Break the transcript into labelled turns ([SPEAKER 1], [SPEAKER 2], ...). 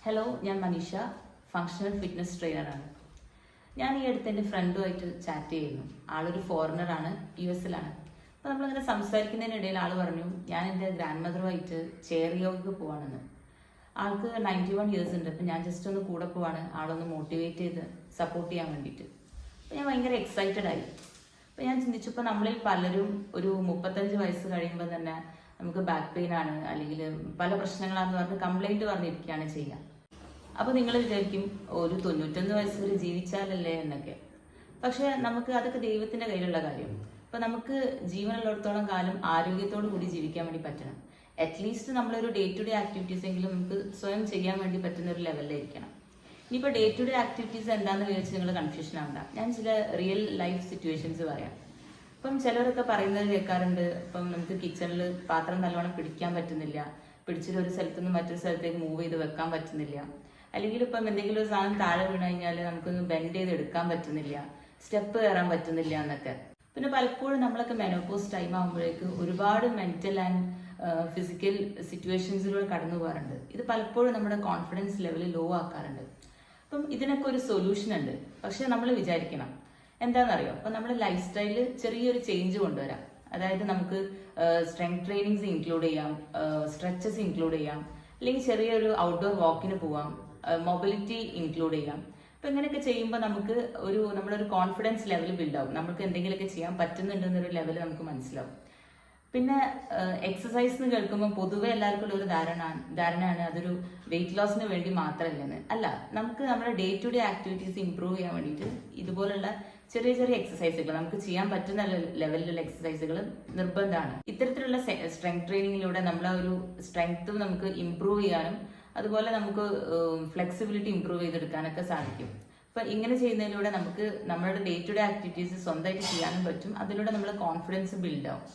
[SPEAKER 1] Hello, ഞാൻ Manisha, functional fitness ട്രെയിനറാണ്. ഞാൻ ഈ അടുത്ത് എൻ്റെ ഫ്രണ്ടുമായിട്ട് ചാറ്റ് ചെയ്യുന്നു. ആളൊരു ഫോറിനറാണ്, US-ലാണ്. അപ്പോൾ നമ്മളിങ്ങനെ സംസാരിക്കുന്നതിനിടയിൽ ആൾ പറഞ്ഞു, ഞാൻ എൻ്റെ ഗ്രാൻഡ് മദറുമായിട്ട് ചെയർ യോഗയ്ക്ക് പോവാണെന്ന്. ആൾക്ക് 91 ഇയേഴ്സ് ഉണ്ട്. അപ്പോൾ ഞാൻ ജസ്റ്റ് ഒന്ന് കൂടെ പോവാണ്, ആളൊന്ന് മോട്ടിവേറ്റ് ചെയ്ത് സപ്പോർട്ട് ചെയ്യാൻ വേണ്ടിയിട്ട്. അപ്പോൾ ഞാൻ ഭയങ്കര എക്സൈറ്റഡ് ആയി. അപ്പോൾ ഞാൻ ചിന്തിച്ചപ്പോൾ നമ്മളിൽ പലരും ഒരു 35 വയസ്സ് കഴിയുമ്പോൾ തന്നെ നമുക്ക് ബാക്ക് പെയിൻ ആണ് അല്ലെങ്കിൽ പല പ്രശ്നങ്ങളാണെന്ന് പറഞ്ഞ് കംപ്ലൈൻറ്റ് പറഞ്ഞിരിക്കുകയാണ് ചെയ്യുക. അപ്പോൾ നിങ്ങൾ വിചാരിക്കും ഒരു 91 വയസ്സ് വരെ ജീവിച്ചാലല്ലേ എന്നൊക്കെ. പക്ഷെ നമുക്ക് അതൊക്കെ ദൈവത്തിന്റെ കയ്യിലുള്ള കാര്യം. അപ്പൊ നമുക്ക് ജീവനുള്ളിടത്തോളം കാലം ആരോഗ്യത്തോടു കൂടി ജീവിക്കാൻ വേണ്ടി പറ്റണം. അറ്റ്ലീസ്റ്റ് നമ്മളൊരു ഡേ ടു ഡേ ആക്ടിവിറ്റീസ് എങ്കിലും നമുക്ക് സ്വയം ചെയ്യാൻ വേണ്ടി പറ്റുന്ന ഒരു ലെവലിലായിരിക്കണം. ഇനിയിപ്പോൾ ഡേ ടു ഡേ ആക്ടിവിറ്റീസ് എന്താണെന്ന് വിചാരിച്ച് നിങ്ങൾ കൺഫ്യൂഷൻ ആവണ്ട. ഞാൻ ചില റിയൽ ലൈഫ് സിറ്റുവേഷൻസ് പറയാം. ഇപ്പം ചിലരൊക്കെ പറയുന്നത് കേൾക്കാറുണ്ട്, ഇപ്പം നമുക്ക് കിച്ചണിൽ പാത്രം നല്ലോണം പിടിക്കാൻ പറ്റുന്നില്ല, പിടിച്ചിട്ട് ഒരു സ്ഥലത്തു നിന്ന് മറ്റൊരു സ്ഥലത്തേക്ക് മൂവ് ചെയ്ത് വെക്കാൻ പറ്റുന്നില്ല, അല്ലെങ്കിൽ ഇപ്പം എന്തെങ്കിലും ഒരു സാധനം താഴെ വീണ് കഴിഞ്ഞാൽ നമുക്കൊന്ന് ബെൻഡ് ചെയ്ത് എടുക്കാൻ പറ്റുന്നില്ല, സ്റ്റെപ്പ് കയറാൻ പറ്റുന്നില്ല എന്നൊക്കെ. പിന്നെ പലപ്പോഴും നമ്മളൊക്കെ മെനോപോസ് ടൈം ആകുമ്പോഴേക്ക് ഒരുപാട് മെന്റൽ ആൻഡ് ഫിസിക്കൽ സിറ്റുവേഷൻസിലൂടെ കടന്നു പോകാറുണ്ട്. ഇത് പലപ്പോഴും നമ്മുടെ കോൺഫിഡൻസ് ലെവൽ ലോ ആക്കാറുണ്ട്. അപ്പം ഇതിനൊക്കെ ഒരു സൊല്യൂഷൻ ഉണ്ട്. പക്ഷെ നമ്മൾ വിചാരിക്കണം എന്താണെന്നറിയോ, അപ്പം നമ്മുടെ ലൈഫ് സ്റ്റൈലിൽ ചെറിയൊരു ചേഞ്ച് കൊണ്ടുവരാം. അതായത് നമുക്ക് സ്ട്രെങ്ത് ട്രെയിനിങ്സ് ഇൻക്ലൂഡ് ചെയ്യാം, സ്ട്രെച്ചസ് ഇൻക്ലൂഡ് ചെയ്യാം, അല്ലെങ്കിൽ ചെറിയൊരു ഔട്ട്ഡോർ വാക്കിന് പോവാം, മൊബിലിറ്റി ഇൻക്ലൂഡ് ചെയ്യാം. അപ്പൊ ഇങ്ങനെയൊക്കെ ചെയ്യുമ്പോൾ നമുക്ക് നമ്മുടെ ഒരു കോൺഫിഡൻസ് ലെവൽ ബിൽഡ് ആവും. നമുക്ക് എന്തെങ്കിലുമൊക്കെ ചെയ്യാൻ പറ്റുന്നുണ്ടെന്നൊരു ലെവൽ നമുക്ക് മനസ്സിലാവും. പിന്നെ എക്സസൈസ് എന്ന് കേൾക്കുമ്പോൾ പൊതുവെ എല്ലാവർക്കും ഉള്ള ഒരു ധാരണയാണ് അതൊരു വെയിറ്റ് ലോസിന് വേണ്ടി മാത്രമല്ലെന്ന്. അല്ല, നമുക്ക് നമ്മുടെ day to day activities improve ചെയ്യാൻ വേണ്ടിയിട്ട് ഇതുപോലുള്ള ചെറിയ ചെറിയ എക്സസൈസുകൾ, നമുക്ക് ചെയ്യാൻ പറ്റുന്ന ലെവലിലുള്ള എക്സസൈസുകൾ നിർബന്ധമാണ്. ഇത്തരത്തിലുള്ള സ്ട്രെങ്ത് ട്രെയിനിങ്ങിലൂടെ നമ്മളെ ഒരു സ്ട്രെങ്ത് നമുക്ക് ഇംപ്രൂവ് ചെയ്യാനും അതുപോലെ നമുക്ക് ഫ്ലെക്സിബിലിറ്റി ഇംപ്രൂവ് ചെയ്തെടുക്കാനൊക്കെ സാധിക്കും. അപ്പൊ ഇങ്ങനെ ചെയ്യുന്നതിലൂടെ നമുക്ക് നമ്മുടെ ഡേ ടു ഡേ ആക്ടിവിറ്റീസ് സ്വന്തമായിട്ട് ചെയ്യാനും പറ്റും. അതിലൂടെ നമ്മുടെ കോൺഫിഡൻസ് ബിൽഡ് ആവും.